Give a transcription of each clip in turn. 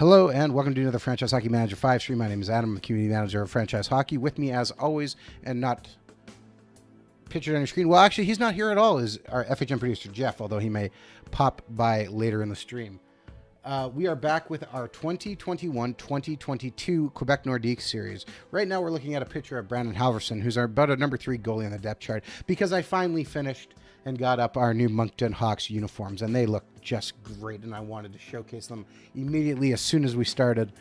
Hello and welcome to another Franchise Hockey Manager 5 stream. My name is Adam, I'm the Community Manager of Franchise Hockey. With me as always, and not pictured on your screen, well actually he's not here at all, is our FHM producer Jeff, although he may pop by later in the stream. We are back with our 2021-2022 Quebec Nordiques series. Right now we're looking at a picture of Brandon Halverson, who's about a number 3 goalie on the depth chart, because I finally finished and got up our new Moncton Hawks uniforms, and they look just great, and I wanted to showcase them immediately as soon as we started,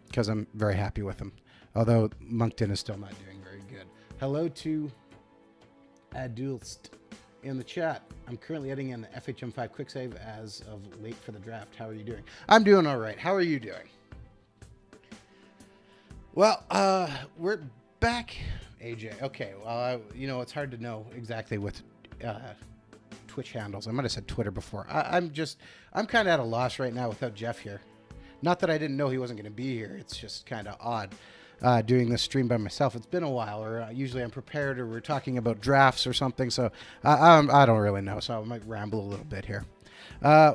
because I'm very happy with them, although Moncton is still not doing very good. Hello to Adulst in the chat. I'm currently editing in the FHM5 quick save as of late for the draft. How are you doing? I'm doing all right. How are you doing? Well, we're back, AJ. Okay, well, you know, it's hard to know exactly with Twitch handles. I might have said Twitter before. I'm kind of at a loss right now without Jeff here. Not that I didn't know he wasn't going to be here. It's just kind of odd doing this stream by myself. It's been a while, or usually I'm prepared, or we're talking about drafts or something. So I don't really know. So I might ramble a little bit here.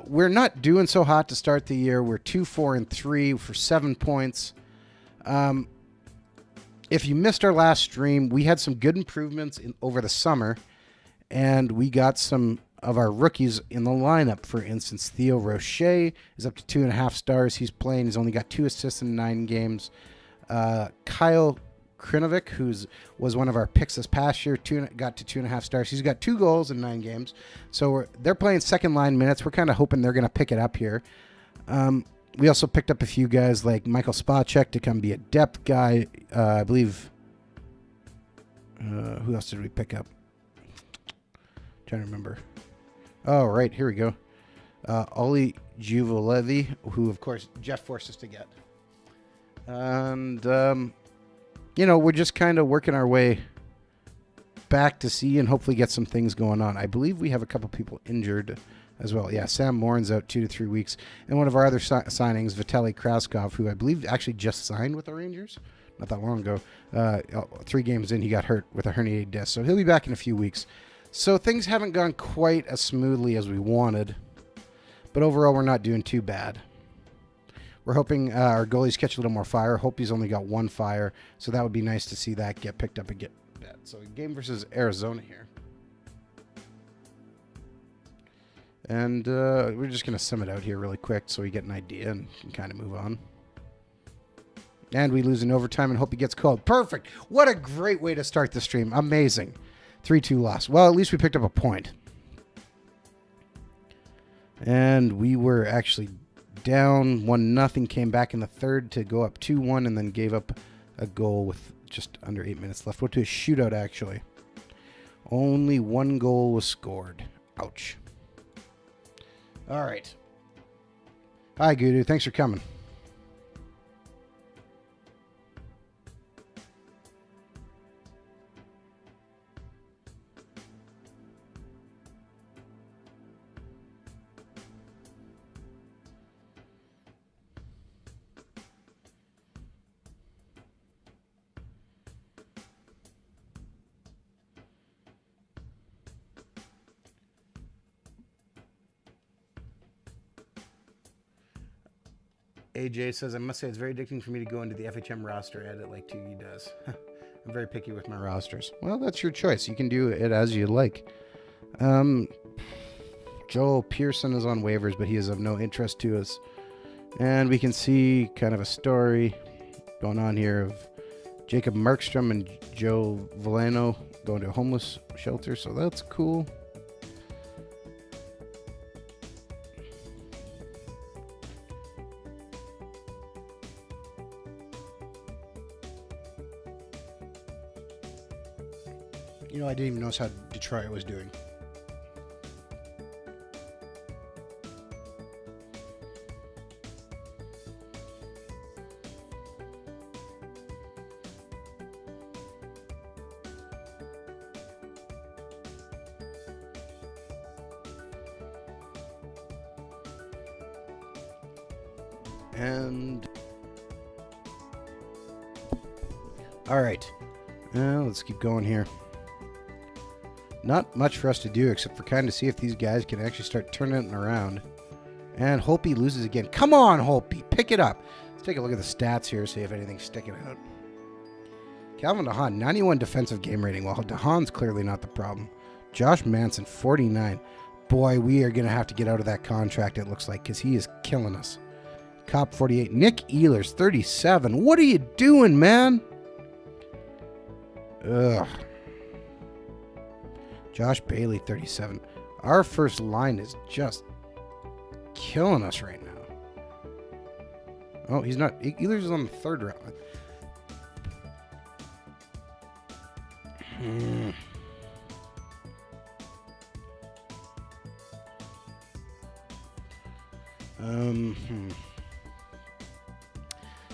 We're not doing so hot to start the year. We're 2-4-3 for 7 points. If you missed our last stream, we had some good improvements over the summer, and we got some of our rookies in the lineup. For instance, Theo Rocher is up to 2.5 stars. He's playing. He's only got 2 assists in 9 games. Kyle Krinovic, was one of our picks this past year, got to 2.5 stars. He's got 2 goals in 9 games. So they're playing second line minutes. We're kind of hoping they're going to pick it up here. We also picked up a few guys like Michael Spacek to come be a depth guy. I believe. Who else did we pick up? Trying to remember. Oh, right. Here we go. Ollie Juvolevi, who, of course, Jeff forced us to get. And, you know, we're just kind of working our way back to see and hopefully get some things going on. I believe we have a couple people injured as well. Yeah, Sam Morin's out 2 to 3 weeks. And one of our other signings, Vitaly Kraskov, who I believe actually just signed with the Rangers not that long ago. 3 games in, he got hurt with a herniated disc. So he'll be back in a few weeks. So things haven't gone quite as smoothly as we wanted, but overall we're not doing too bad. We're hoping our goalies catch a little more fire. Hope he's only got 1 fire, so that would be nice to see that get picked up and get that. So game versus Arizona here. And we're just going to sim it out here really quick so we get an idea and can kind of move on. And we lose in overtime and hope he gets called. Perfect. What a great way to start the stream. Amazing. 3-2 loss. Well, at least we picked up a point. And we were actually down 1-0, came back in the third to go up 2-1, and then gave up a goal with just under 8 minutes left. Went to a shootout, actually. Only 1 goal was scored. Ouch. All right. Hi, Gudu. Thanks for coming. AJ says, I must say it's very addicting for me to go into the FHM roster edit like 2E does. I'm very picky with my rosters. Well, that's your choice. You can do it as you like. Joel Pearson is on waivers, but he is of no interest to us. And we can see kind of a story going on here of Jacob Markstrom and Joe Villano going to a homeless shelter, so that's cool. You know, I didn't even notice how Detroit was doing. And all right, let's keep going here. Not much for us to do except for kind of see if these guys can actually start turning it around And Holpe loses again. Come on, Holpe. Pick it up. Let's take a look at the stats here, see if anything's sticking out. Calvin DeHaan, 91 defensive game rating. Well, DeHaan's clearly not the problem. Josh Manson, 49. Boy, we are going to have to get out of that contract, it looks like, because he is killing us. Cop, 48. Nick Ehlers, 37. What are you doing, man? Ugh. Josh Bailey, 37. Our first line is just killing us right now. Oh, he's not. Ehlers is on the third round.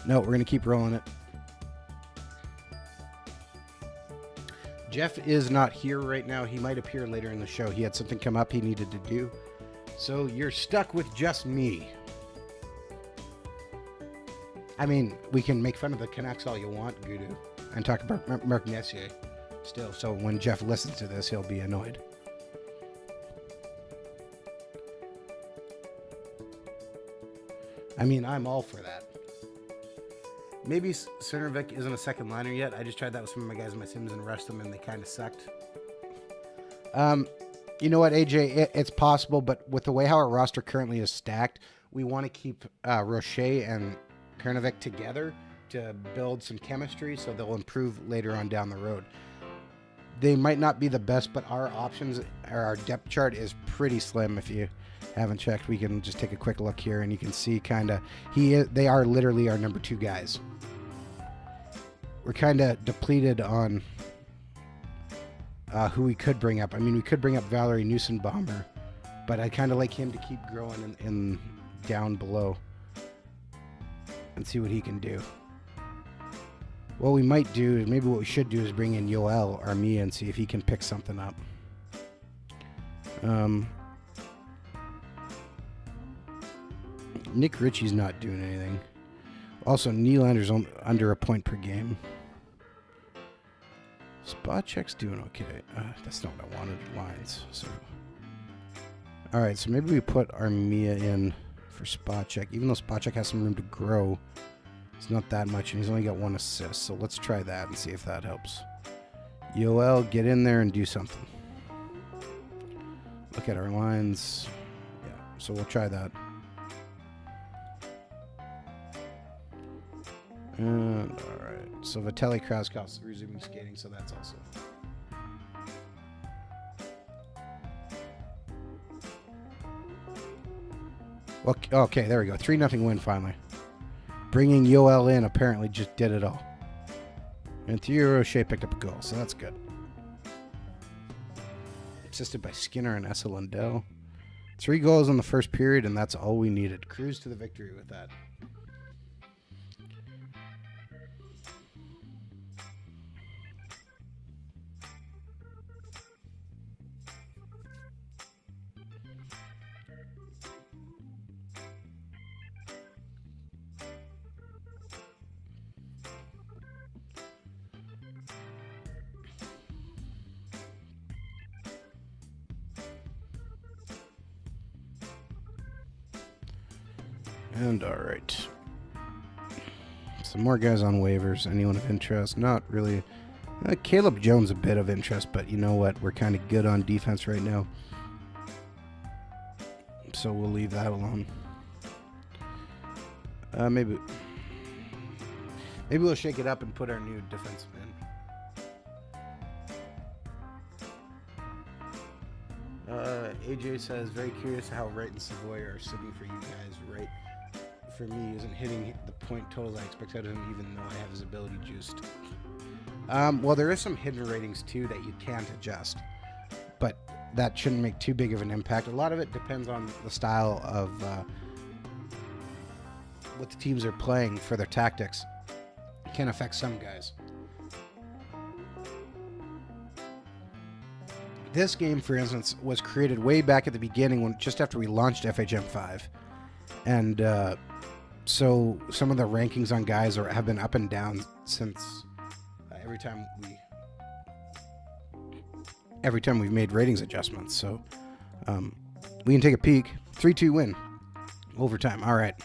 No, we're going to keep rolling it. Jeff is not here right now. He might appear later in the show. He had something come up he needed to do. So you're stuck with just me. I mean, we can make fun of the Canucks all you want, Gudu, and talk about Mark Messier still. So when Jeff listens to this, he'll be annoyed. I mean, I'm all for that. Maybe Cernovic isn't a second liner yet. I just tried that with some of my guys in my Sims and rushed them, and they kind of sucked. You know what, AJ? It's possible, but with the way how our roster currently is stacked, we want to keep Rocher and Cernovic together to build some chemistry, so they'll improve later on down the road. They might not be the best, but our options, or our depth chart is pretty slim. If you haven't checked, we can just take a quick look here, and you can see kind of they are literally our number 2 guys. We're kind of depleted on who we could bring up. I mean, we could bring up Valerie Newson-Bomber, but I kind of like him to keep growing in down below and see what he can do. What we might do is maybe what we should do is bring in Yoel Armia and see if he can pick something up. Nick Ritchie's not doing anything. Also, Nylander's under a point per game. Spot check's doing okay. That's not what I wanted. Lines. So, all right. So maybe we put Armia in for spot check, even though spot check has some room to grow. It's not that much, and he's only got 1 assist. So let's try that and see if that helps. Yoel, get in there and do something. Look at our lines. Yeah. So we'll try that. And all right, so Vitaly Kraskov's resuming skating, so that's also. Well, okay, there we go. 3-0 win finally. Bringing Yoel in apparently just did it all. And Theo Rocher picked up a goal, so that's good. Assisted by Skinner and Essa Lindell. 3 goals in the first period, and that's all we needed. Cruise to the victory with that. And all right. Some more guys on waivers. Anyone of interest? Not really. Caleb Jones a bit of interest, but you know what? We're kind of good on defense right now. So we'll leave that alone. Maybe we'll shake it up and put our new defenseman in. AJ says, very curious how Wright and Savoy are sitting for you guys. Wright, for me, isn't hitting the point totals I expect out of him, even though I have his ability juiced. Well, there is some hidden ratings, too, that you can't adjust. But that shouldn't make too big of an impact. A lot of it depends on the style of what the teams are playing for their tactics. It can affect some guys. This game, for instance, was created way back at the beginning, just after we launched FHM5. And so some of the rankings on guys have been up and down since every time we've made ratings adjustments. So we can take a peek. 3-2 win. Overtime. All right.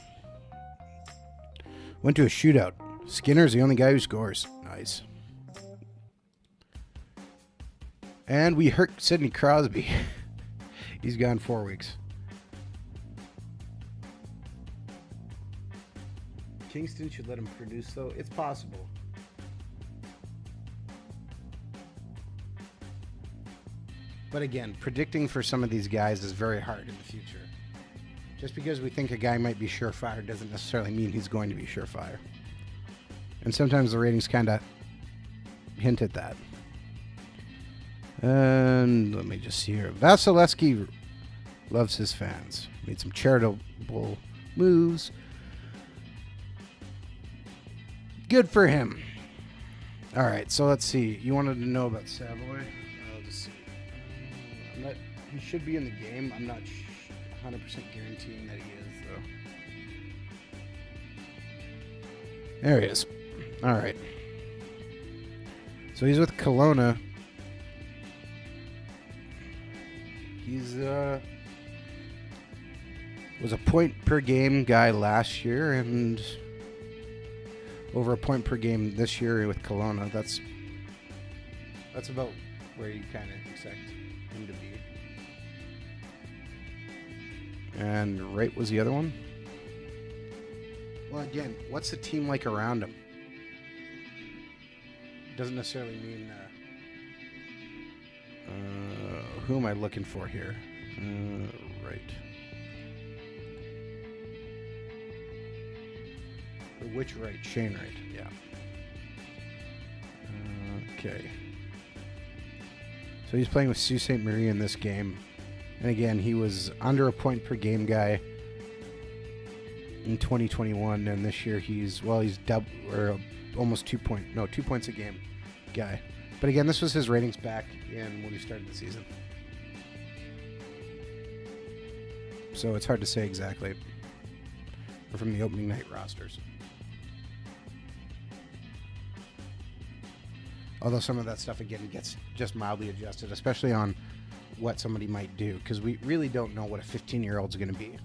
Went to a shootout. Skinner's the only guy who scores. Nice. And we hurt Sidney Crosby. He's gone 4 weeks. Kingston should let him produce, though. It's possible. But again, predicting for some of these guys is very hard in the future. Just because we think a guy might be surefire doesn't necessarily mean he's going to be surefire. And sometimes the ratings kind of hint at that. And let me just see here. Vasilevsky loves his fans. Made some charitable moves. Good for him. All right, so let's see. You wanted to know about Savoy? I'll just see. He should be in the game. I'm not 100% guaranteeing that he is, though. There he is. All right. So he's with Kelowna. He's was a point per game guy last year and over a point per game this year with Kelowna. That's about where you kind of expect him to be. And Wright was the other one. Well, again, what's the team like around him? Doesn't necessarily mean. Who am I looking for here? Right. Or which Wright? Shane Wright. Yeah. Okay. So he's playing with Sault Ste. Marie in this game. And again, he was under a point per game guy in 2021, and this year he's almost 2 points a game guy. But again, this was his ratings back in when he started the season. So it's hard to say exactly. Or from the opening night rosters. Although some of that stuff, again, gets just mildly adjusted, especially on what somebody might do, because we really don't know what a 15-year-old's going to be.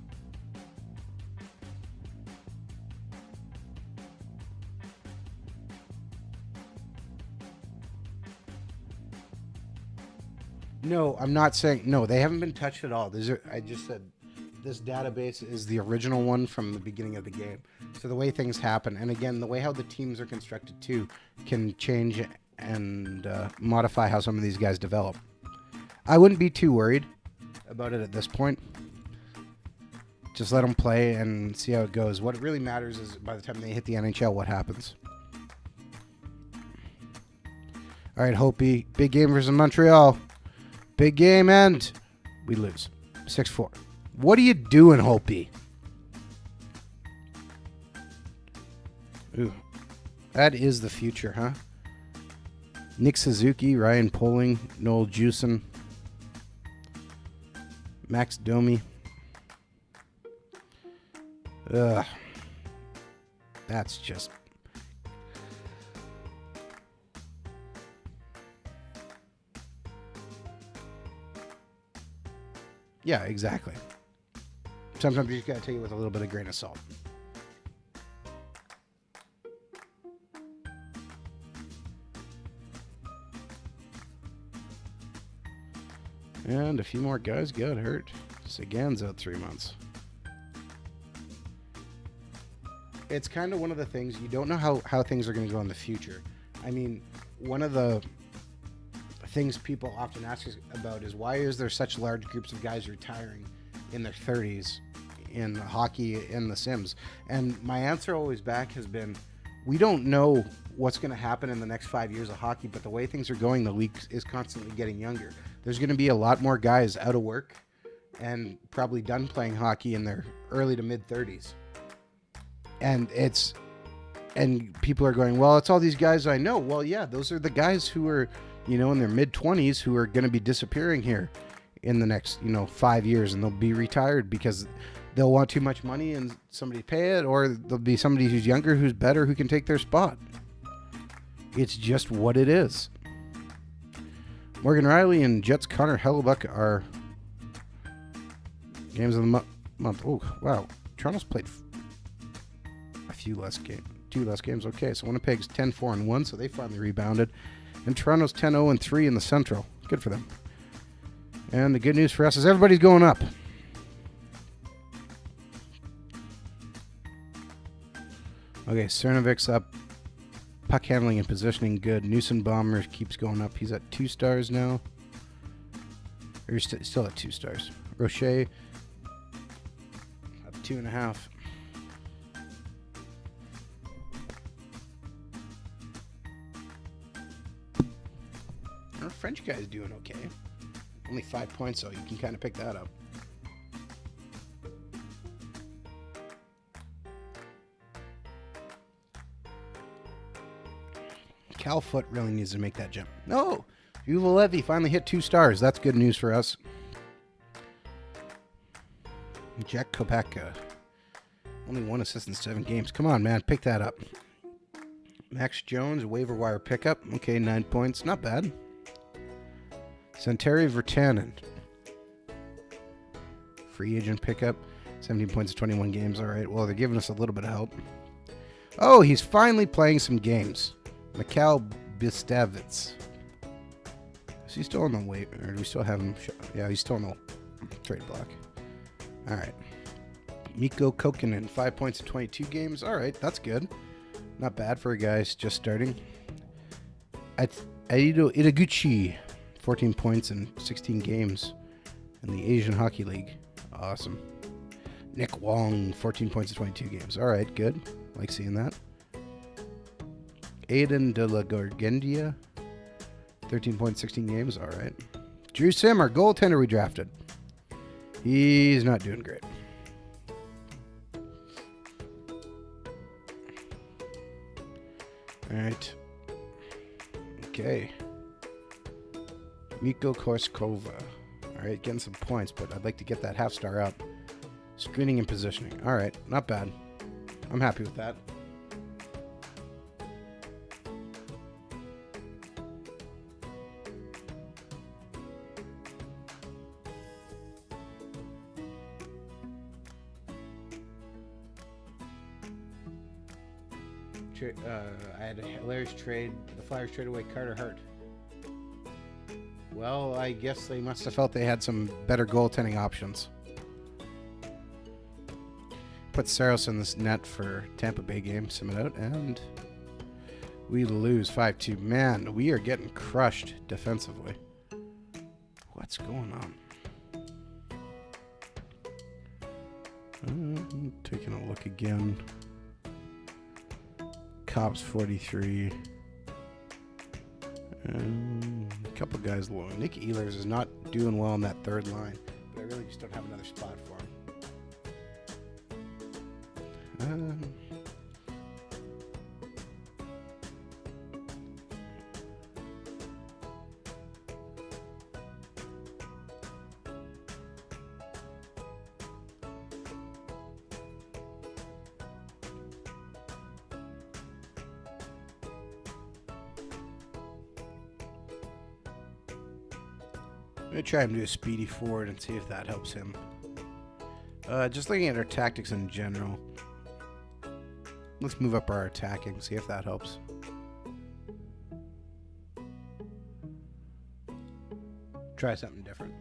No, I'm not saying... No, they haven't been touched at all. I just said this database is the original one from the beginning of the game. So the way things happen, and again, the way how the teams are constructed too, can change and modify how some of these guys develop. I wouldn't be too worried about it at this point. Just let them play and see how it goes. What really matters is by the time they hit the NHL, what happens. All right, Hopi. Big game versus Montreal. Big game, and we lose. 6-4. What are you doing, Hopi? Ooh. That is the future, huh? Nick Suzuki, Ryan Poling, Noel Jewson, Max Domi. Ugh. That's just... Yeah, exactly. Sometimes you just gotta take it with a little bit of grain of salt. And a few more guys got hurt. Sagan's out 3 months. It's kind of one of the things, you don't know how things are going to go in the future. I mean, one of the things people often ask us about is why is there such large groups of guys retiring in their 30s in hockey in the Sims? And my answer always back has been, we don't know what's going to happen in the next 5 years of hockey, but the way things are going, the league is constantly getting younger. There's going to be a lot more guys out of work and probably done playing hockey in their early to mid 30s. And people are going, well, it's all these guys I know. Well, yeah, those are the guys who are, in their mid 20s who are going to be disappearing here in the next, 5 years, and they'll be retired because they'll want too much money and somebody pay it, or there'll be somebody who's younger, who's better, who can take their spot. It's just what it is. Morgan Riley and Jets Connor Hellebuck are games of the month. Oh, wow. Toronto's played a few less games. 2 less games. Okay, so Winnipeg's 10-4-1, so they finally rebounded. And Toronto's 10-0-3 in the Central. Good for them. And the good news for us is everybody's going up. Okay, Cernovic's up. Puck handling and positioning good. Newson-Bomber keeps going up. He's at 2 stars now. Or he's still at 2 stars. Rocher up 2.5. Our French guy's doing okay. Only 5 points, so you can kind of pick that up. Cal Foot really needs to make that jump. No! Yuval Levy finally hit 2 stars. That's good news for us. Jack Kopaka. Only 1 assist in 7 games. Come on, man. Pick that up. Max Jones, waiver wire pickup. Okay, 9 points. Not bad. Santeri Virtanen. Free agent pickup. 17 points in 21 games. All right. Well, they're giving us a little bit of help. Oh, he's finally playing some games. Mikhail Bistavitz. Is he still on the wait? Or do we still have him? Yeah, he's still on the trade block. All right. Mikko Kokkonen, 5 points in 22 games. All right, that's good. Not bad for a guy just starting. Aido Itaguchi, 14 points in 16 games in the Asian Hockey League. Awesome. Nick Wong, 14 points in 22 games. All right, good. Like seeing that. Aiden de la Gorgendia, 13 points, 16 games. All right. Drew Simmer, goaltender we drafted. He's not doing great. All right. Okay. Mikko Korskova. All right, getting some points, but I'd like to get that half star up. Screening and positioning. All right, not bad. I'm happy with that. I had a hilarious trade. The Flyers traded away Carter Hart. Well, I guess they must have felt they had some better goaltending options. Put Saros in this net for Tampa Bay game, sim it out, and we lose 5-2. Man, we are getting crushed defensively. What's going on? Taking a look again. Cops 43. A couple guys low. Nick Ehlers is not doing well on that third line, but I really just don't have another spot for him. I'm going to try and do a speedy forward and see if that helps him. Just looking at our tactics in general. Let's move up our attacking, see if that helps. Try something different.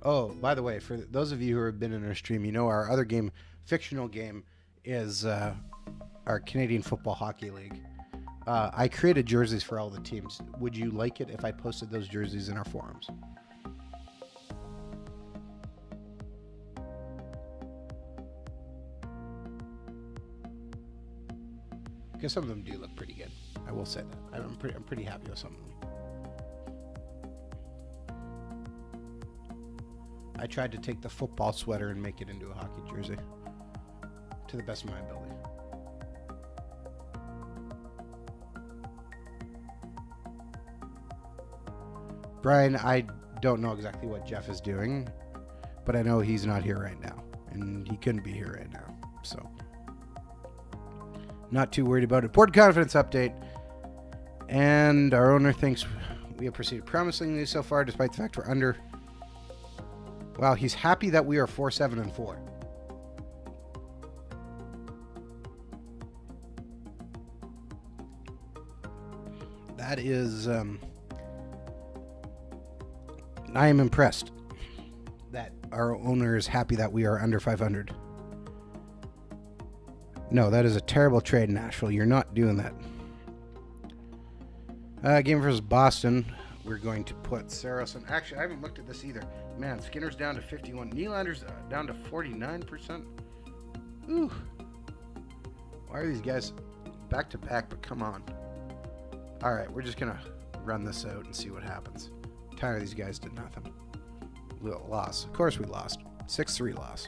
Oh, by the way, for those of you who have been in our stream, you know our other game, fictional game, is our Canadian Football Hockey League. I created jerseys for all the teams. Would you like it if I posted those jerseys in our forums? Because some of them do look pretty good. I will say that. I'm pretty happy with some of them. I tried to take the football sweater and make it into a hockey jersey to the best of my ability. Brian, I don't know exactly what Jeff is doing, but I know he's not here right now, and he couldn't be here right now, so not too worried about it. Board confidence update, and our owner thinks We have proceeded promisingly so far, despite the fact we're under. Wow, he's happy that we are 4-7-4. That is, I am impressed that our owner is happy that we are under 500. No, that is a terrible trade, Nashville. You're not doing that. Game versus Boston. We're going to put Saracen. Actually, I haven't looked at this either. Man, Skinner's down to 51. Nylander's down to 49%. Ooh. Why are these guys back to back? But come on. All right, we're just going to run this out and see what happens. Tired of these guys did nothing. Loss. Of course we lost. 6-3 loss.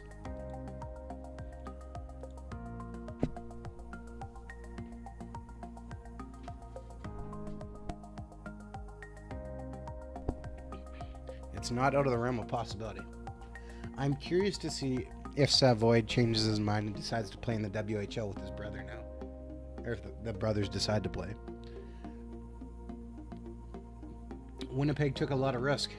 It's not out of the realm of possibility. I'm curious to see if Savoy changes his mind and decides to play in the WHL with his brother now. Or if the brothers decide to play. Winnipeg took a lot of risk.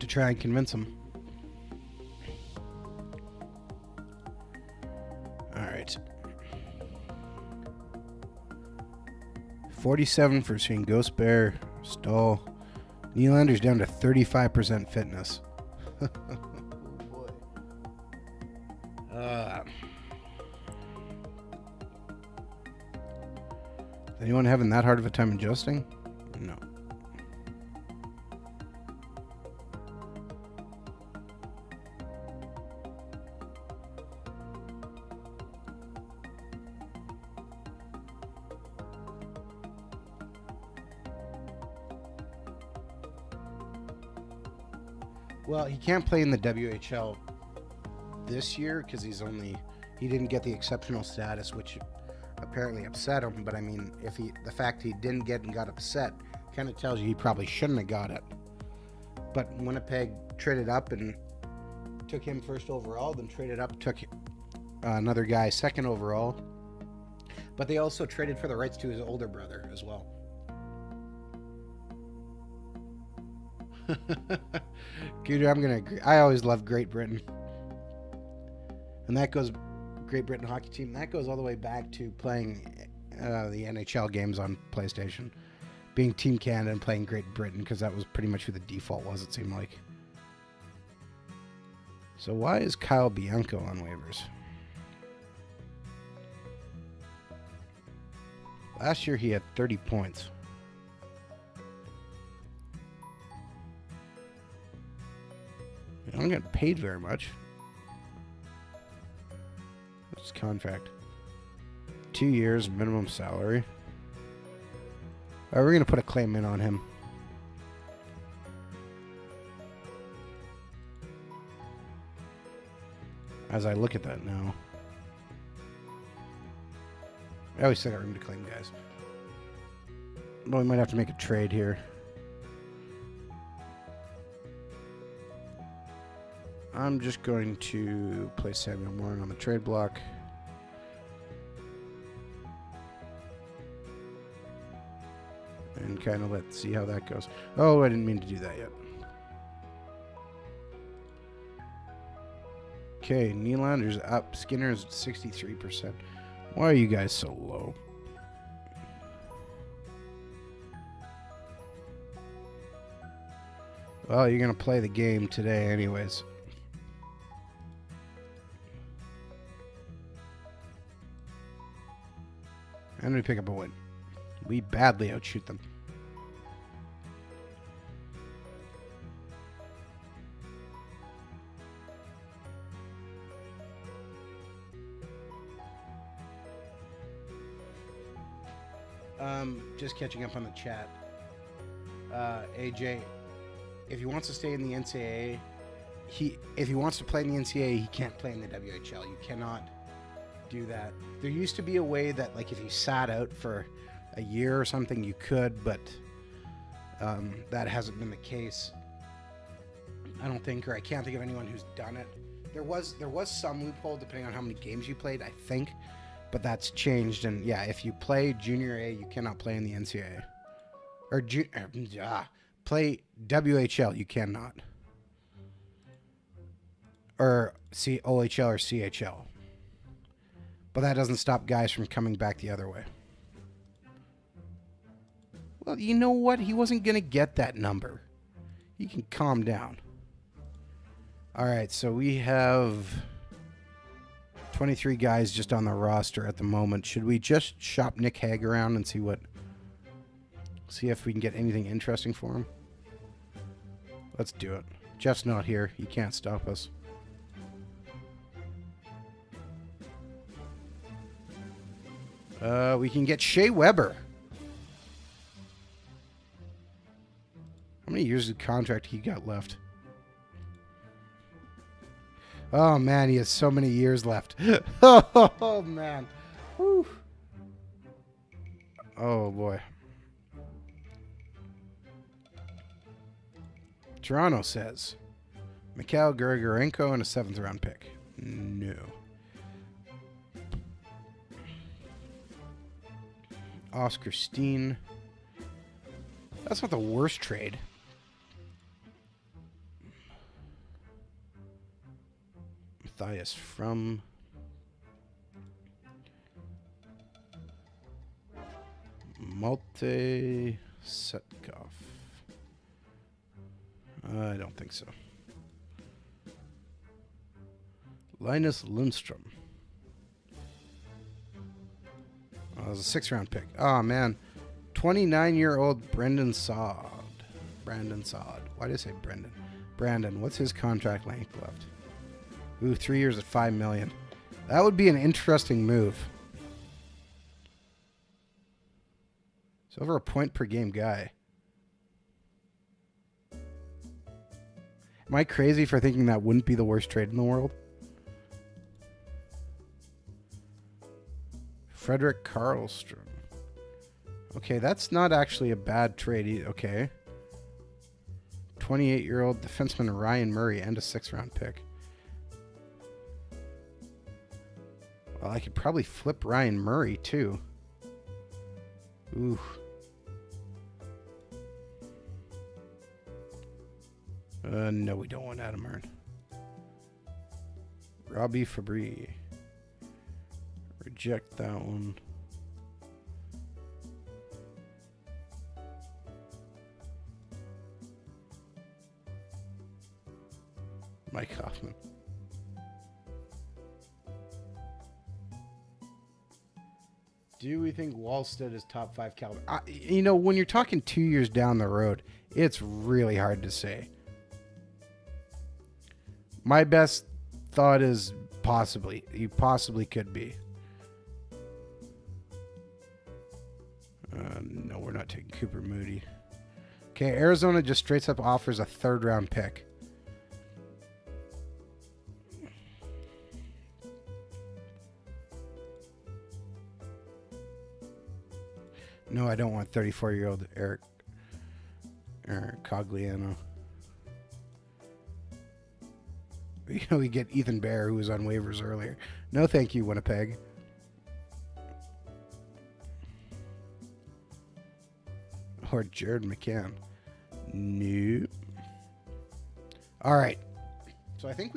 To try and convince him. Alright. 47 for seeing Ghost Bear, Stahl. Nylander's down to 35% fitness. Oh boy. Anyone having that hard of a time adjusting? No. Well, he can't play in the WHL this year because he didn't get the exceptional status, which apparently upset him. But I mean, the fact he didn't get and got upset kind of tells you he probably shouldn't have got it. But Winnipeg traded up and took him first overall, then traded up, took another guy second overall. But they also traded for the rights to his older brother as well. Good, I'm gonna agree. I always loved Great Britain, and that goes Great Britain hockey team. That goes all the way back to playing the NHL games on PlayStation, being Team Canada and playing Great Britain because that was pretty much who the default was. It seemed like. So why is Kyle Bianco on waivers? Last year he had 30 points. I don't get paid very much. What's his contract? 2 years minimum salary. All right, we're gonna put a claim in on him. As I look at that now, I always still got room to claim guys. Well, we might have to make a trade here. I'm just going to place Samuel Warren on the trade block. And kind of let's see how that goes. Oh, I didn't mean to do that yet. Okay, Nylander's up. Skinner's 63%. Why are you guys so low? Well, you're going to play the game today anyways. And we pick up a win. We badly outshoot them. Just catching up on the chat. AJ, if he wants to stay in the NCAA, if he wants to play in the NCAA, he can't play in the WHL. You cannot do that. There used to be a way that, like, if you sat out for a year or something, you could, but that hasn't been the case. I don't think, or I can't think of anyone who's done it. There was some loophole depending on how many games you played, I think, But that's changed, and yeah, if you play Junior A, you cannot play in the NCAA. Or play WHL, you cannot. Or OHL or CHL. But that doesn't stop guys from coming back the other way. Well, you know what? He wasn't going to get that number. You can calm down. All right, so we have 23 guys just on the roster at the moment. Should we just shop Nick Hague around and see if we can get anything interesting for him? Let's do it. Jeff's not here. He can't stop us. We can get Shea Weber. How many years of contract he got left? Oh, man, he has so many years left. Oh, man. Whew. Oh, boy. Toronto says Mikhail Grigorenko and a 7th round pick. No. Oscar Steen. That's not the worst trade. Matthias from Malte Setkov. I don't think so. Linus Lundstrom. Oh, it was a 6th round pick. Oh, man. 29-year-old Brendan Saad. Brandon Saad. Why did I say Brendan? Brandon, what's his contract length left? Ooh, 3 years at $5 million. That would be an interesting move. It's over a point per game guy. Am I crazy for thinking that wouldn't be the worst trade in the world? Frederick Karlstrom. Okay, that's not actually a bad trade. Okay. 28-year-old defenseman Ryan Murray and a 6th round pick. Well, I could probably flip Ryan Murray too. Ooh. No, we don't want Adam Earn. Robbie Fabry. Reject that one. Mike Hoffman. Do we think Wallstead is top 5 caliber? You know, when you're talking 2 years down the road, it's really hard to say. My best thought is possibly. He possibly could be. No, we're not taking Cooper Moody. Okay, Arizona just straight up offers a 3rd round pick. No, I don't want 34-year-old Eric Cogliano. You know, we get Ethan Bear, who was on waivers earlier. No, thank you, Winnipeg. Or Jared McCann. No. All right. So I think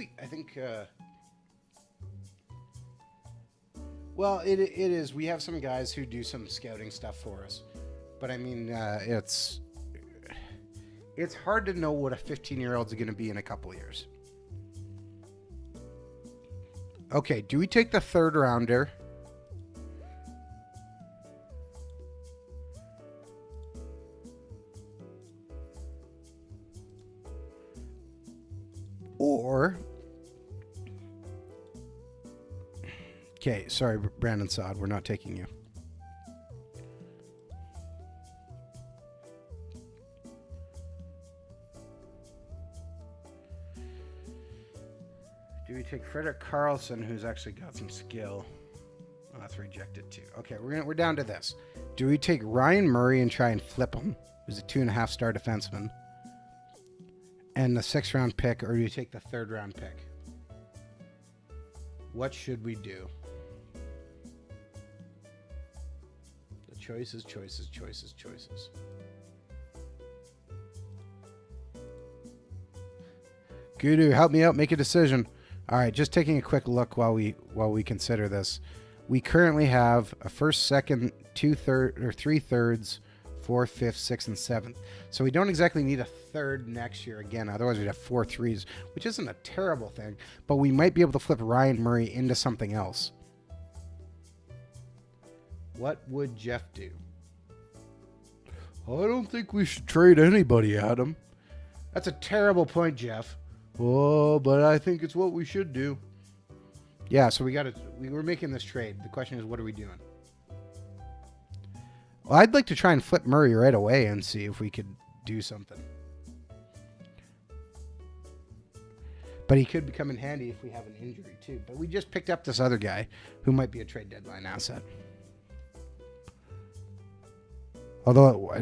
well, it is. We have some guys who do some scouting stuff for us. But, I mean, it's hard to know what a 15-year-old's going to be in a couple years. Okay, do we take the 3rd rounder? Or... Okay, sorry, Brandon Saad, we're not taking you. Do we take Frederick Carlson, who's actually got some skill? Oh, that's rejected too. Okay, we're down to this. Do we take Ryan Murray and try and flip him, who's a 2.5-star defenseman, and the 6th round pick, or do we take the 3rd round pick? What should we do? choices, choices, choices, choices. Gudu, help me out. Make a decision. All right, just taking a quick look while we consider this. We currently have a first, second, 2/3 or 3/3, 4th, 5th, 6th, and 7th. So we don't exactly need a third next year again. Otherwise, we'd have 4 3s, which isn't a terrible thing. But we might be able to flip Ryan Murray into something else. What would Jeff do? I don't think we should trade anybody, Adam. That's a terrible point, Jeff. Oh, but I think it's what we should do. Yeah, so we're making this trade. The question is, what are we doing? Well, I'd like to try and flip Murray right away and see if we could do something. But he could come in handy if we have an injury, too. But we just picked up this other guy who might be a trade deadline asset. Although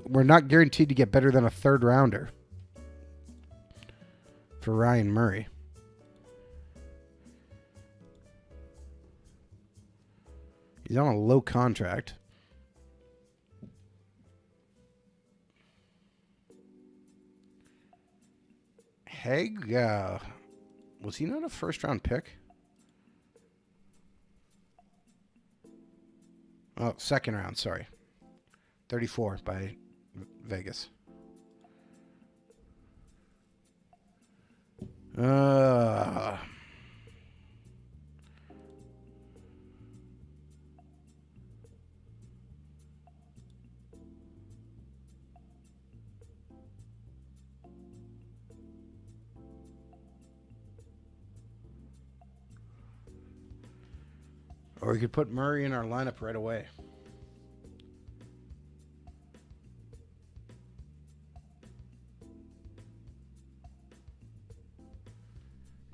we're not guaranteed to get better than a third rounder for Ryan Murray. He's on a low contract. Haig, was he not a first-round pick? Oh, second round, sorry. 34 by Vegas. Or we could put Murray in our lineup right away.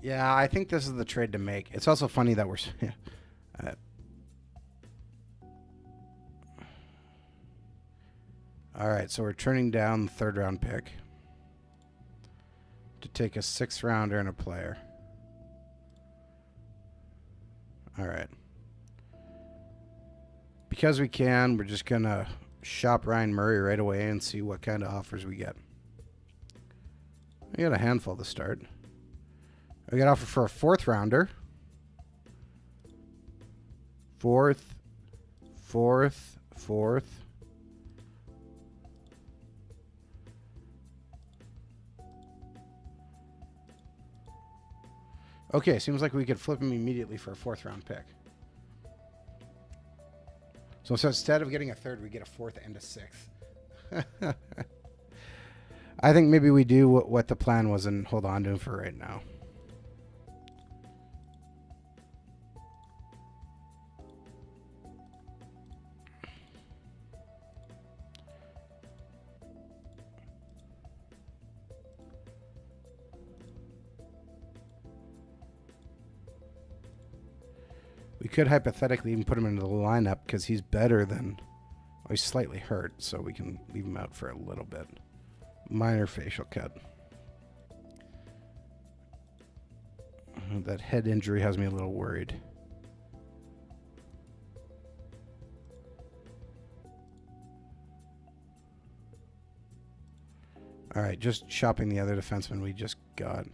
Yeah, I think this is the trade to make. It's also funny that we're... all right, so we're turning down the third-round pick to take a sixth-rounder and a player. All right. Because we can, we're just going to shop Ryan Murray right away and see what kind of offers we get. We got a handful to start. We got offer for a fourth rounder. Fourth. Okay, seems like we could flip him immediately for a fourth round pick. So instead of getting a third, we get a fourth and a sixth. I think maybe we do what the plan was and hold on to him for right now. We could hypothetically even put him into the lineup because he's better than... Oh, he's slightly hurt, so we can leave him out for a little bit. Minor facial cut. That head injury has me a little worried. All right, just shopping the other defenseman we just got.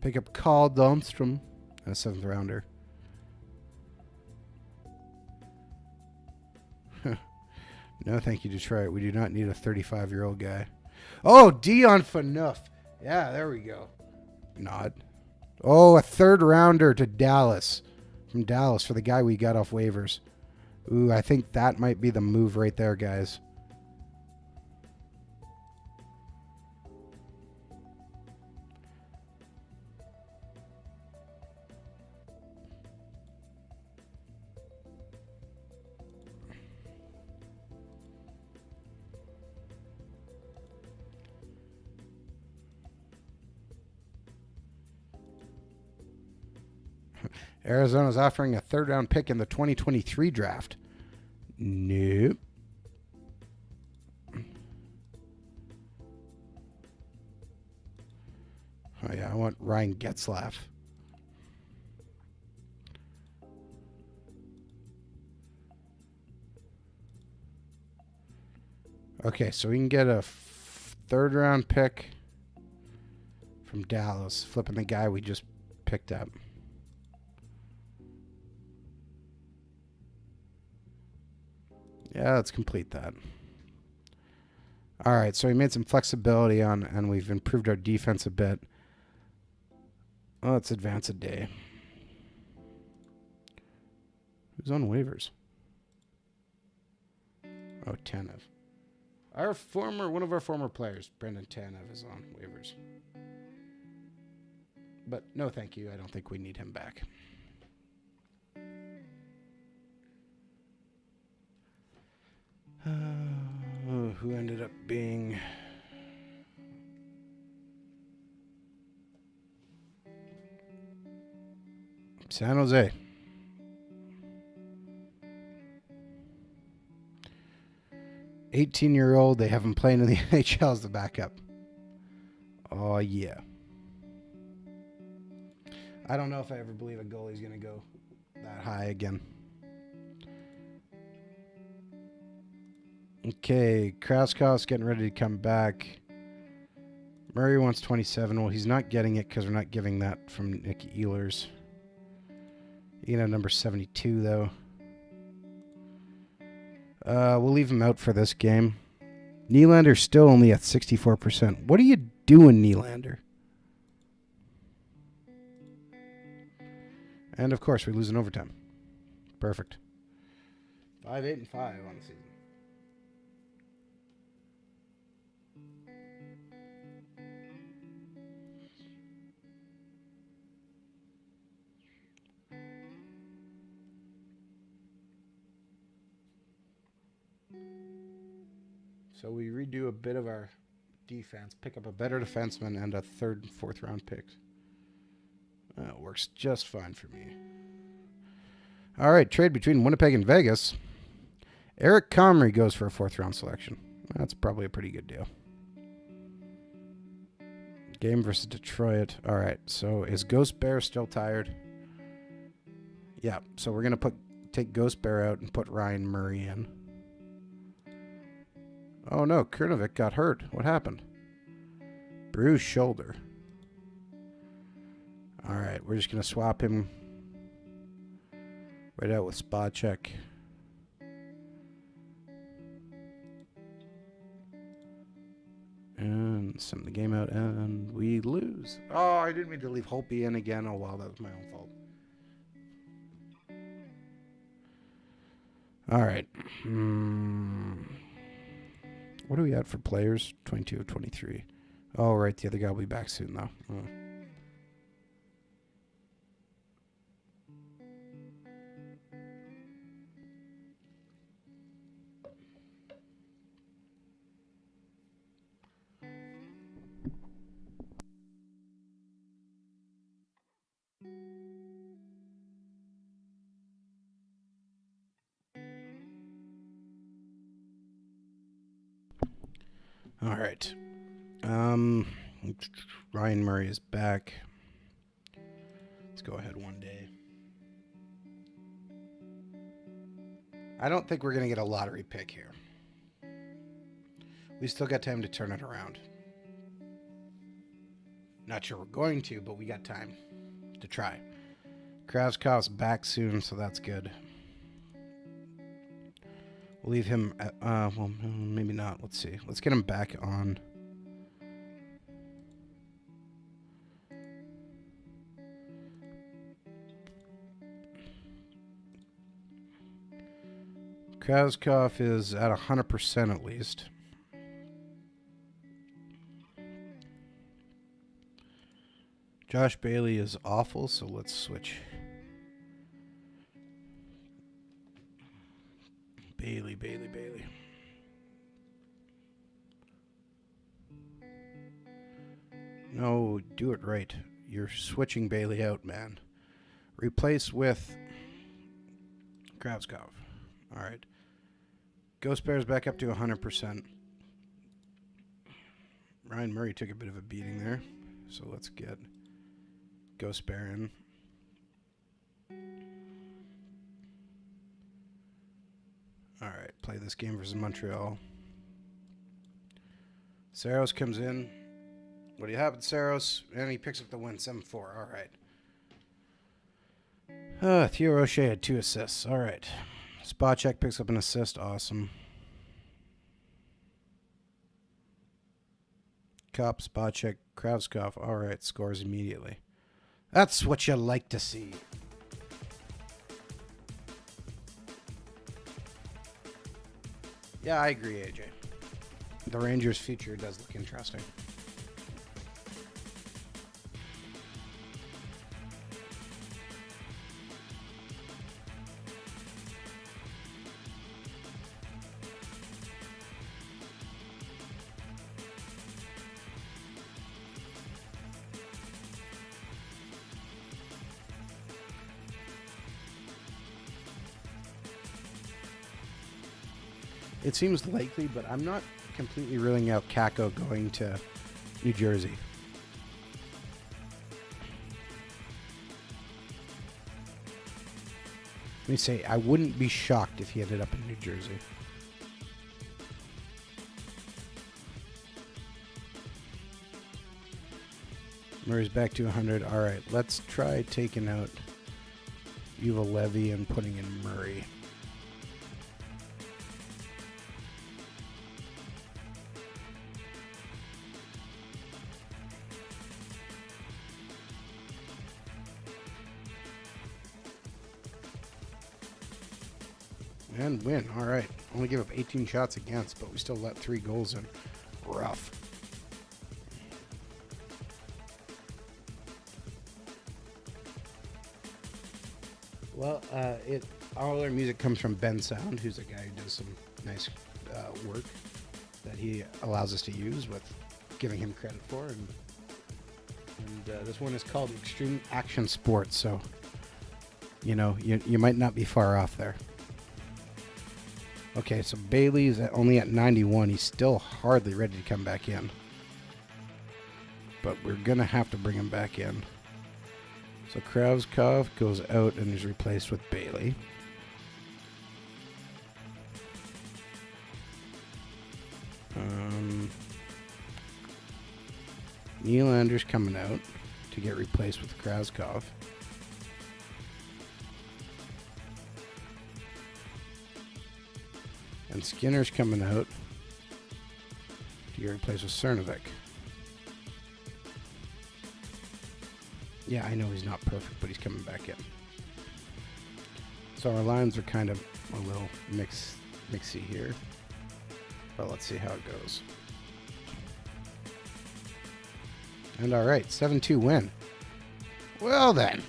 Pick up Carl Domstrom, a seventh rounder. No, thank you, Detroit. We do not need a 35-year-old guy. Oh, Dion Phaneuf. Yeah, there we go. Nod. Oh, a third rounder to Dallas. From Dallas for the guy we got off waivers. Ooh, I think that might be the move right there, guys. Arizona's offering a third-round pick in the 2023 draft. Nope. Oh, yeah, I want Ryan Getzlaf. Okay, so we can get a third round pick from Dallas, flipping the guy we just picked up. Yeah, let's complete that. All right, so we made some flexibility on, and we've improved our defense a bit. Oh, let's advance a day. Who's on waivers? Oh, Tanev. One of our former players, Brendan Tanev, is on waivers. But no, thank you. I don't think we need him back. Who ended up being... San Jose. $18-year-old. They have him playing in the NHL as the backup. Oh, yeah. I don't know if I ever believe a goalie's going to go that high again. Okay, Kraskov's getting ready to come back. Murray wants 27. Well, he's not getting it because we're not giving that from Nick Ehlers. You can have number 72, though. We'll leave him out for this game. Nylander's still only at 64%. What are you doing, Nylander? And, of course, we lose in overtime. Perfect. 5-8-5 on the season. So we redo a bit of our defense, pick up a better defenseman, and a third and fourth round pick. That works just fine for me. All right, trade between Winnipeg and Vegas. Eric Comrie goes for a fourth round selection. That's probably a pretty good deal. Game versus Detroit. All right, so is Ghost Bear still tired? Yeah, so we're going to take Ghost Bear out and put Ryan Murray in. Oh, no, Kurnovic got hurt. What happened? Bruised shoulder. All right, we're just going to swap him right out with Spacek. And send the game out, and we lose. Oh, I didn't mean to leave Holtby in again. Oh, wow, that was my own fault. All right. What are we at for players? 22 of 23. Oh, right. The other guy will be back soon, though. Oh. All right. Ryan Murray is back. Let's go ahead one day. I don't think we're going to get a lottery pick here. We still got time to turn it around. Not sure we're going to, but we got time to try. Kravskov's back soon, so that's good. We'll leave him at, well, maybe not. Let's see. Let's get him back on. Kravskov is at 100% at least. Josh Bailey is awful, so let's switch. Bailey. No, do it right. You're switching Bailey out, man. Replace with Kravskov. All right. Ghost Bear's back up to 100%. Ryan Murray took a bit of a beating there, so let's get Ghost Bear in. All right, play this game versus Montreal. Saros comes in. What do you have with Saros? And he picks up the win, 7-4. All right. Theo Roche had 2 assists. All right. Spacek picks up an assist. Awesome. Cup, Spacek, Kravskov. All right. Scores immediately. That's what you like to see. Yeah, I agree, AJ. The Rangers' future does look interesting. It seems likely, but I'm not completely ruling out Kako going to New Jersey. Let me say, I wouldn't be shocked if he ended up in New Jersey. Murray's back to 100. All right, let's try taking out Yuval Levy and putting in Murray. And win. All right. Only give up 18 shots against, but we still let 3 goals in. Rough. Well, all our music comes from Ben Sound, who's a guy who does some nice work that he allows us to use with giving him credit for. And this one is called Extreme Action Sports, so, you know, you might not be far off there. Okay, so Bailey's only at 91. He's still hardly ready to come back in. But we're going to have to bring him back in. So Kravskov goes out and is replaced with Bailey. Nylander's coming out to get replaced with Kravskov. And Skinner's coming out to get replaced with Cernovic. Yeah, I know he's not perfect, but he's coming back in. So our lines are kind of a little mixy here. But let's see how it goes. And all right, 7-2 win. Well then.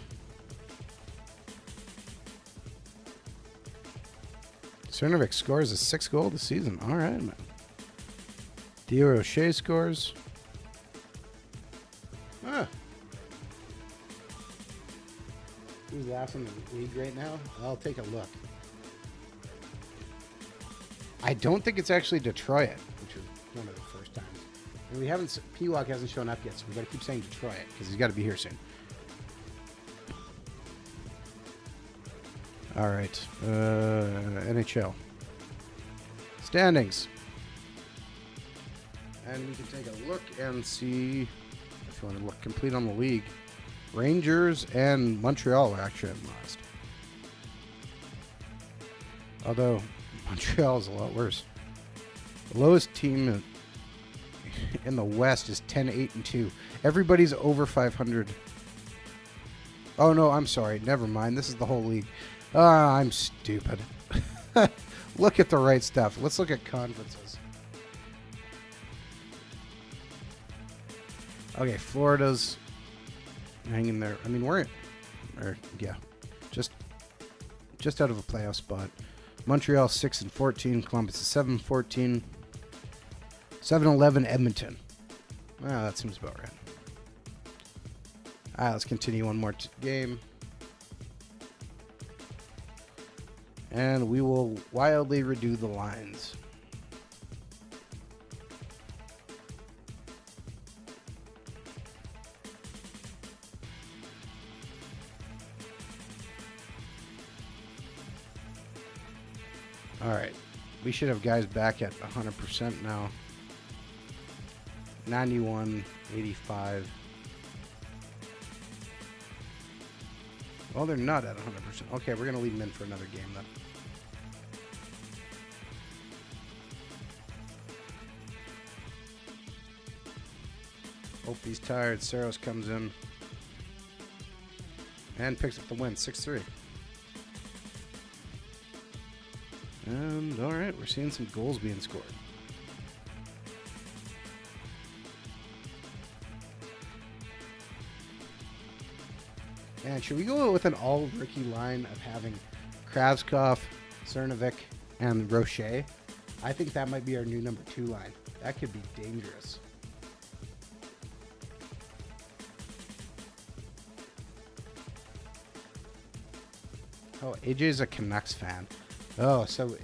Cernovic scores a 6th goal this season. All right, man. Theo Roche scores. Who's last in the league right now? I'll take a look. I don't think it's actually Detroit, which was one of the first times. And we haven't. P-Walk hasn't shown up yet, so we got to keep saying Detroit because he's got to be here soon. All right, NHL standings, and we can take a look and see if you want to look complete on the league. Rangers and Montreal are actually in last, although Montreal is a lot worse. The lowest team in the West is 10-8-2. Everybody's over 500. Oh no, I'm sorry. Never mind. This is the whole league. I'm stupid. Look at the right stuff. Let's look at conferences. Okay, Florida's hanging there. I mean, just out of a playoff spot. Montreal 6-14. Columbus is 7-14. 7-11 Edmonton. Well, that seems about right. All right, let's continue one more game. And we will wildly redo the lines. All right. We should have guys back at 100% now. 91, 85. Well, they're not at 100%. Okay, we're going to leave them in for another game then. Hope he's tired. Saros comes in and picks up the win, 6-3. And, all right, we're seeing some goals being scored. And should we go with an all-rookie line of having Kravskov, Cernovic, and Rocher? I think that might be our new number 2 line. That could be dangerous. Oh, AJ's a Canucks fan. Oh, so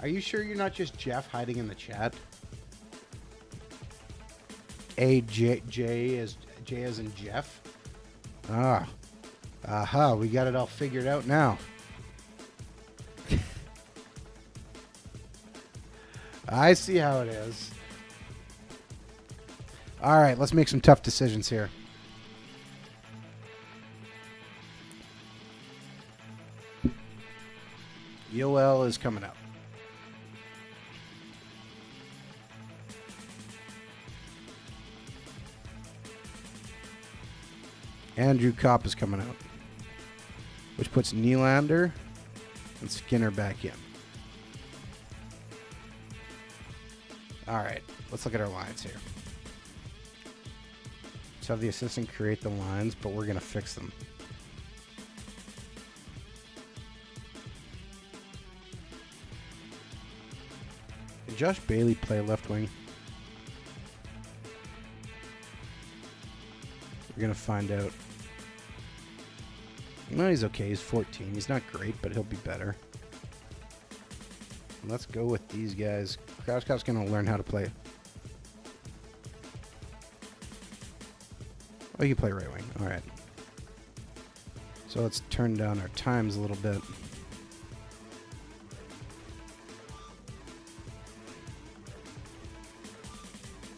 are you sure you're not just Jeff hiding in the chat? J as in Jeff? Ah. Aha, we got it all figured out now. I see how it is. All right, let's make some tough decisions here. Yoel is coming up. Andrew Kopp is coming out, which puts Nylander and Skinner back in. All right, let's look at our lines here. Let's have the assistant create the lines, but we're going to fix them. Can Josh Bailey play left wing? We're going to find out. No, he's okay. He's 14. He's not great, but he'll be better. Let's go with these guys. Kravskov's going to learn how to play. Oh, you can play right wing. All right. So let's turn down our times a little bit.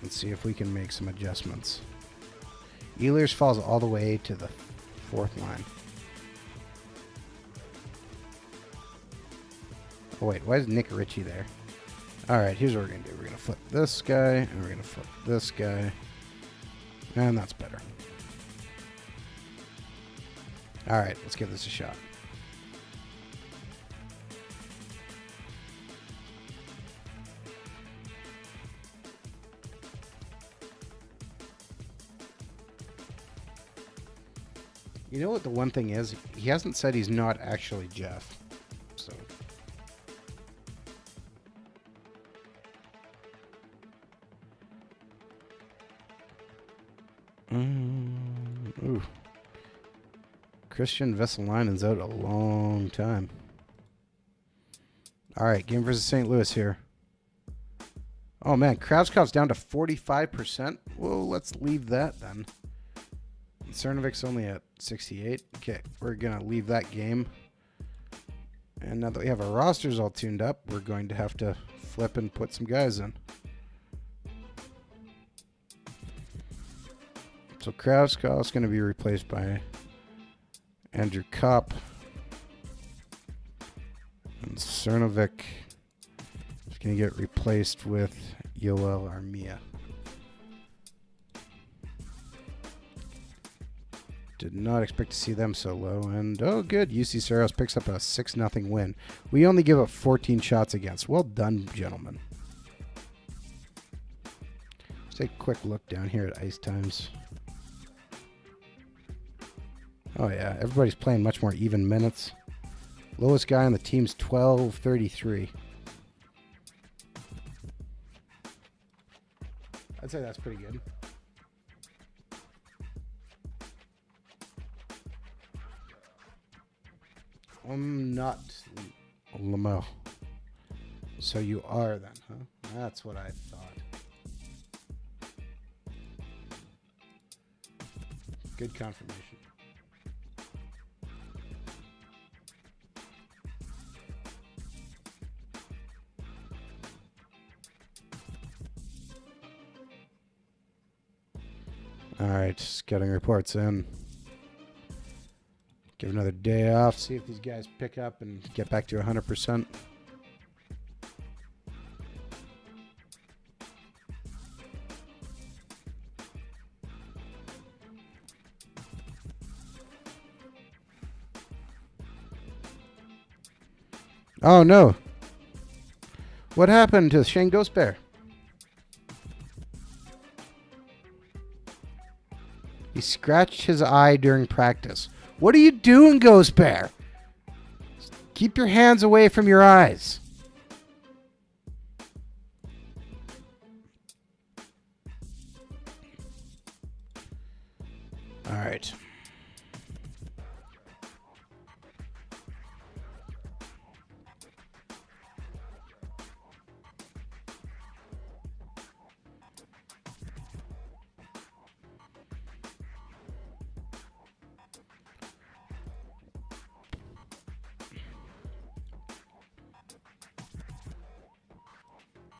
And see if we can make some adjustments. Ehlers falls all the way to the 4th line. Oh, wait. Why is Nick Ritchie there? All right, here's what we're going to do. We're going to flip this guy, and we're going to flip this guy. And that's better. All right, let's give this a shot. You know what the one thing is? He hasn't said he's not actually Jeff. So. Ooh. Christian Vesalainen's out a long time. All right, game versus St. Louis here. Oh, man, Kravskov's down to 45%. Well, let's leave that then. Cernovic's only at 68. Okay, we're going to leave that game. And now that we have our rosters all tuned up, we're going to have to flip and put some guys in. So Kravskov's going to be replaced by Andrew Kopp. And Cernovic is going to get replaced with Yoel Armia. Did not expect to see them so low. And, oh, good. UC Saros picks up a 6-0 win. We only give up 14 shots against. Well done, gentlemen. Let's take a quick look down here at ice times. Oh, yeah. Everybody's playing much more even minutes. Lowest guy on the team's 12:33. I'd say that's pretty good. I'm not Lamel. So you are then, huh? That's what I thought. Good confirmation. All right, scouting reports in. Give another day off. See if these guys pick up and get back to 100%. Oh no! What happened to Shane Ghost Bear? He scratched his eye during practice. What are you doing, Ghost Bear? Keep your hands away from your eyes. All right.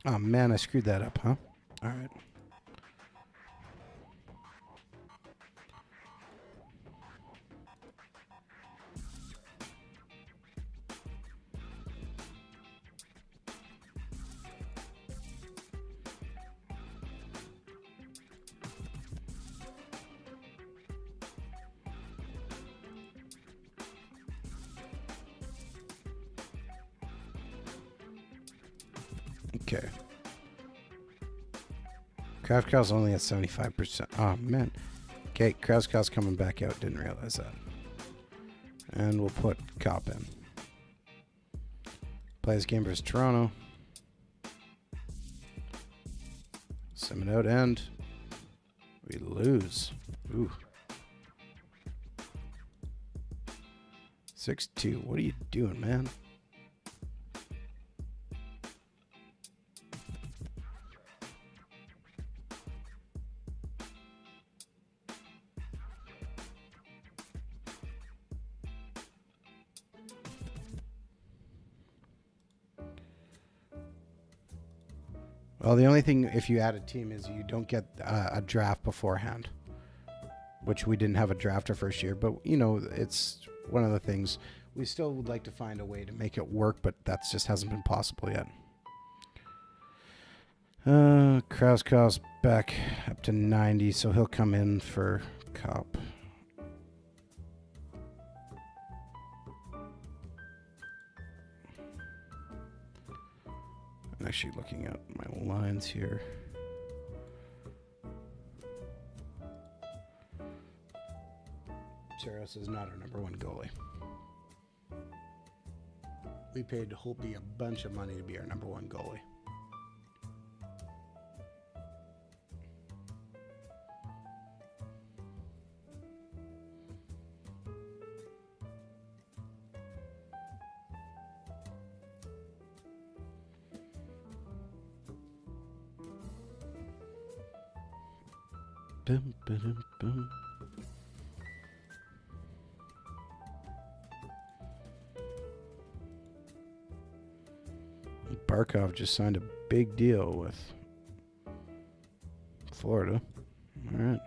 Oh man, I screwed that up, huh? All right. Okay. Krauskow's only at 75%. Oh, man. Okay, Krauskow's coming back out. Didn't realize that. And we'll put Cop in. Plays game versus Toronto. Sim it out, and we lose. Ooh. 6-2. What are you doing, man? Well, the only thing if you add a team is you don't get a draft beforehand, which we didn't have a draft our first year. But, you know, it's one of the things. We still would like to find a way to make it work, but that just hasn't been possible yet. Krauskow's back up to 90, so he'll come in for Cop. I'm actually looking at my lines here. Saros is not our number one goalie. We paid Holtby a bunch of money to be our number one goalie. Bum, ba-dum, bum. Barkov just signed a big deal with Florida. All right.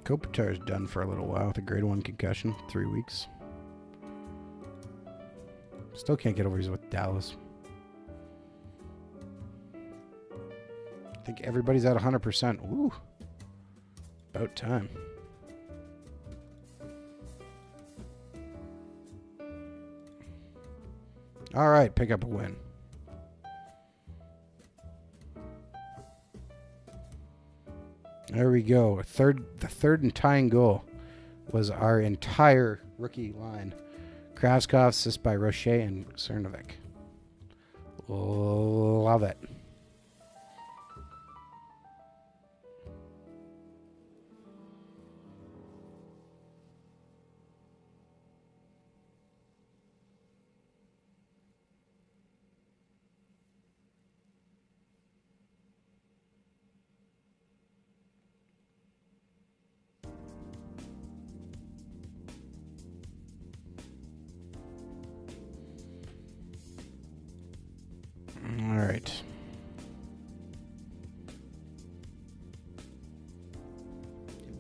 Kopitar's done for a little while with a grade 1 concussion, 3 weeks. Still can't get over his with Dallas. I think everybody's at 100%. Ooh. About time. All right, pick up a win. There we go. The third and tying goal was our entire rookie line. Krauskov, assist by Rocher and Cernovic. Love it.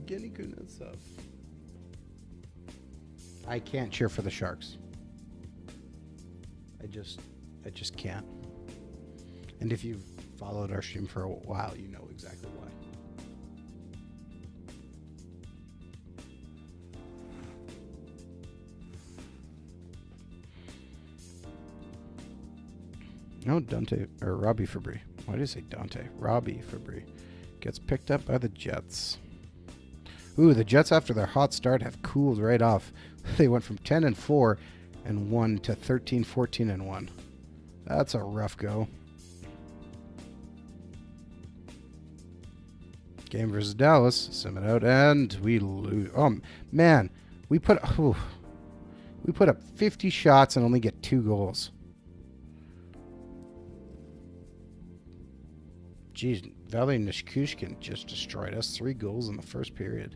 Kenny Kuznetsov. I can't cheer for the Sharks. I just can't. And if you've followed our stream for a while, you know exactly why. No, Dante or Robbie Fabry. Why did I say Dante? Robbie Fabry gets picked up by the Jets. Ooh, the Jets after their hot start have cooled right off. They went from 10-4 and 1 to 13-14 and 1. That's a rough go. Game versus Dallas. Sim it out and we lose. Oh man, we put up 50 shots and only get 2 goals. Jeez, Valley Nishkushkin just destroyed us. 3 goals in the first period.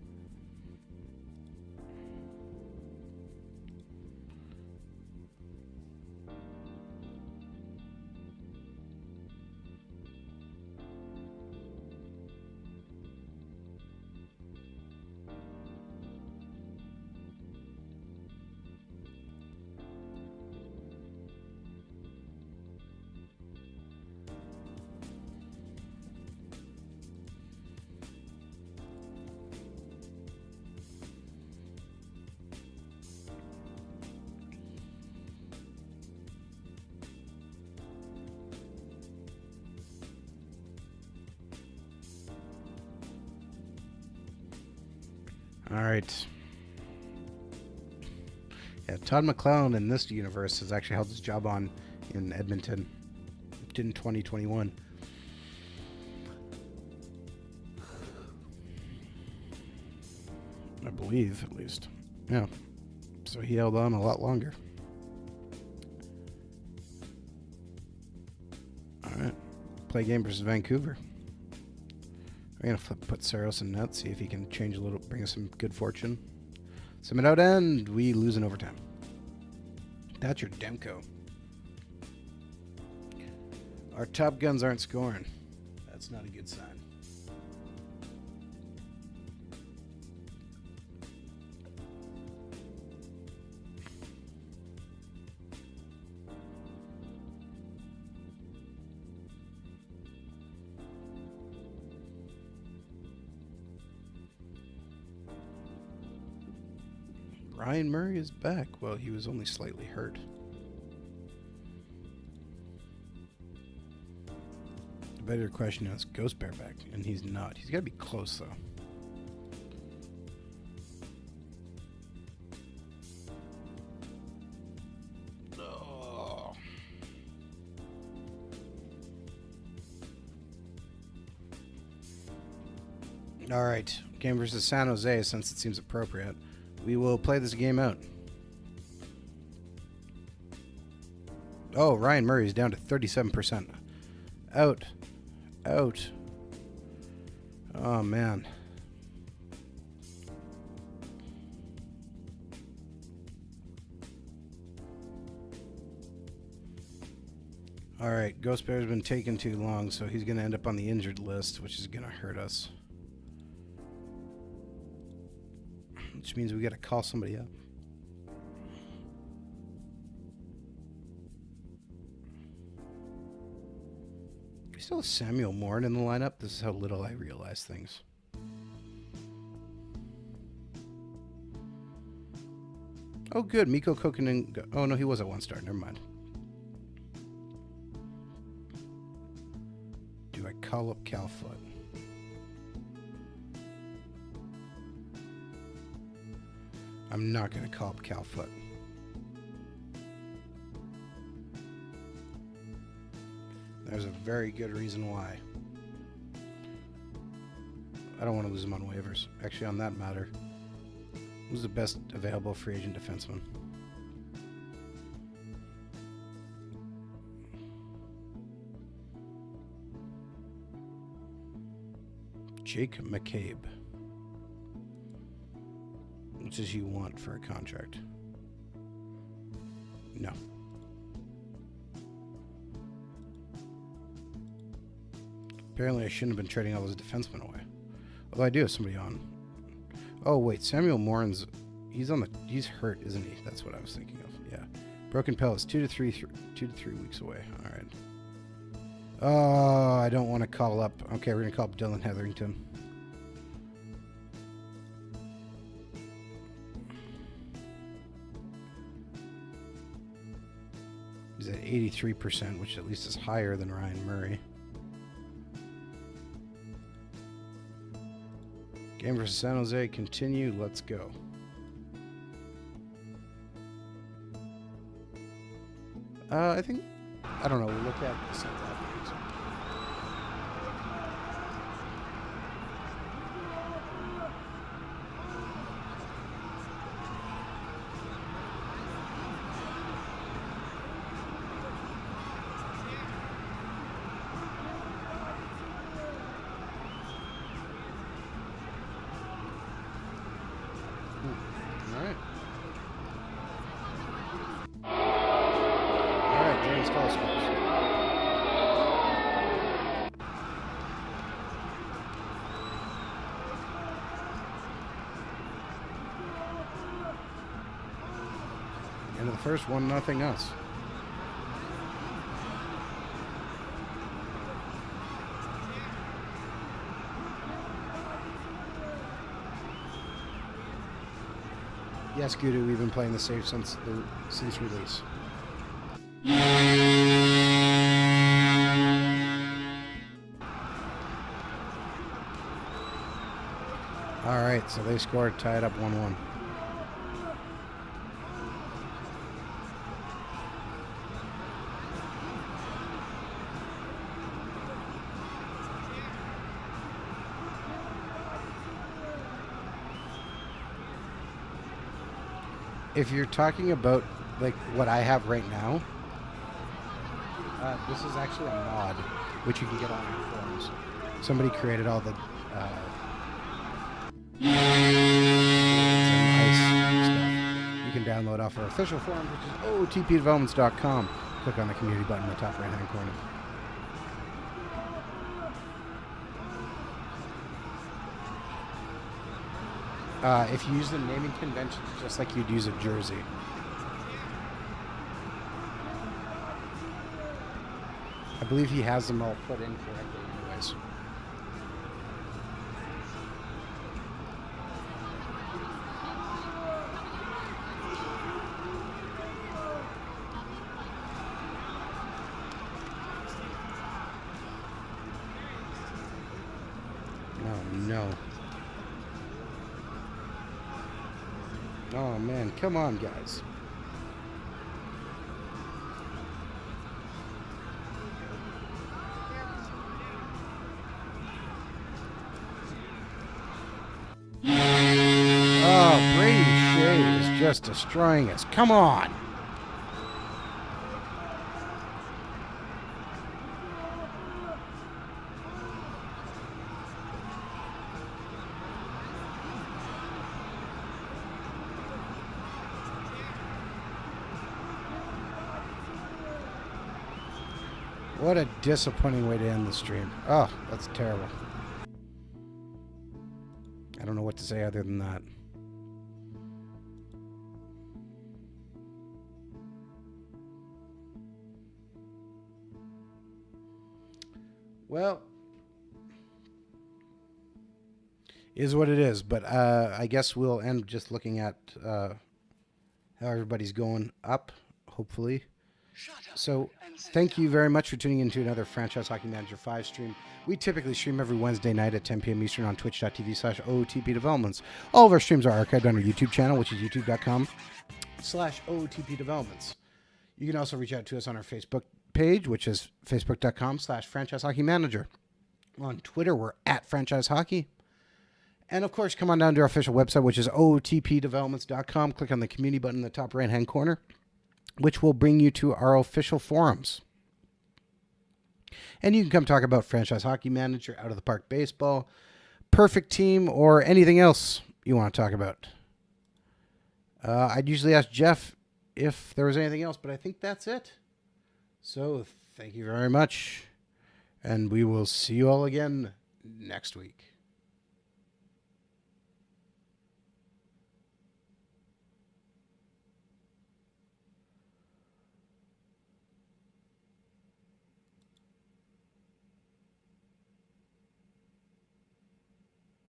All right. Yeah, Todd McClellan in this universe has actually held his job on in Edmonton in 2021. I believe, at least. Yeah. So he held on a lot longer. All right. Play game versus Vancouver. We're going to put Saros in net, see if he can change a little, bring us some good fortune. Sim it out, and we lose in overtime. That's your Demko. Our top guns aren't scoring. That's not a good sign. Ryan Murray is back. Well, he was only slightly hurt. The better question is, Ghost Bear back? And he's not. He's got to be close, though. Oh. All right. Game versus San Jose, since it seems appropriate. We will play this game out. Oh, Ryan Murray is down to 37%. Out. Out. Oh, man. All right, Ghost Bear's been taking too long, so he's going to end up on the injured list, which is going to hurt us. Which means we got to call somebody up. We still have Samuel Morn in the lineup. This is how little I realize things. Oh, good. Mikko Kokkonen. Oh, no, he was at 1-star. Never mind. Do I call up Calfoot? I'm not going to call up Calfoot. There's a very good reason why. I don't want to lose him on waivers. Actually, on that matter, who's the best available free agent defenseman? Jake McCabe. Which is you want for a contract? No. Apparently I shouldn't have been trading all those defensemen away. Although I do have somebody on. Oh, wait. Samuel Morin's... He's hurt, isn't he? That's what I was thinking of. Yeah. Broken pelvis. 2 to 3 weeks away. All right. Oh, I don't want to call up. Okay, we're going to call up Dylan Hetherington. He's at 83%, which at least is higher than Ryan Murray. Game versus San Jose. Continue. Let's go. I think... I don't know. We'll look at the South Africans. All right. All right, James Collins. End of the first, 1-0 us. Yes, Gudu, we've been playing the save since release. All right, so they scored, tied up 1-1. If you're talking about like what I have right now, this is actually a mod which you can get on our forums. Somebody created all the some nice stuff. You can download off our official forum, which is otpdevelopments.com. Click on the community button in the top right-hand corner. If you use the naming conventions just like you'd use a jersey. I believe he has them all put in correctly anyways. Oh, no. Oh, man. Come on, guys. Oh, Brady Shea is just destroying us. Come on. What a disappointing way to end the stream. Oh, that's terrible. I don't know what to say other than that. Well, is what it is. But I guess we'll end just looking at how everybody's going up, hopefully. So thank you very much for tuning into another Franchise Hockey Manager 5 stream. We typically stream every Wednesday night at 10 p.m. Eastern on twitch.tv/OOTP Developments. All of our streams are archived on our YouTube channel, which is youtube.com/OOTP Developments. You can also reach out to us on our Facebook page, which is facebook.com/Franchise Hockey Manager. On Twitter, we're at Franchise Hockey. And of course, come on down to our official website, which is OOTPdevelopments.com. Click on the community button in the top right-hand corner, which will bring you to our official forums. And you can come talk about Franchise Hockey Manager, Out of the Park Baseball, Perfect Team, or anything else you want to talk about. I'd usually ask Jeff if there was anything else, but I think that's it. So thank you very much, and we will see you all again next week.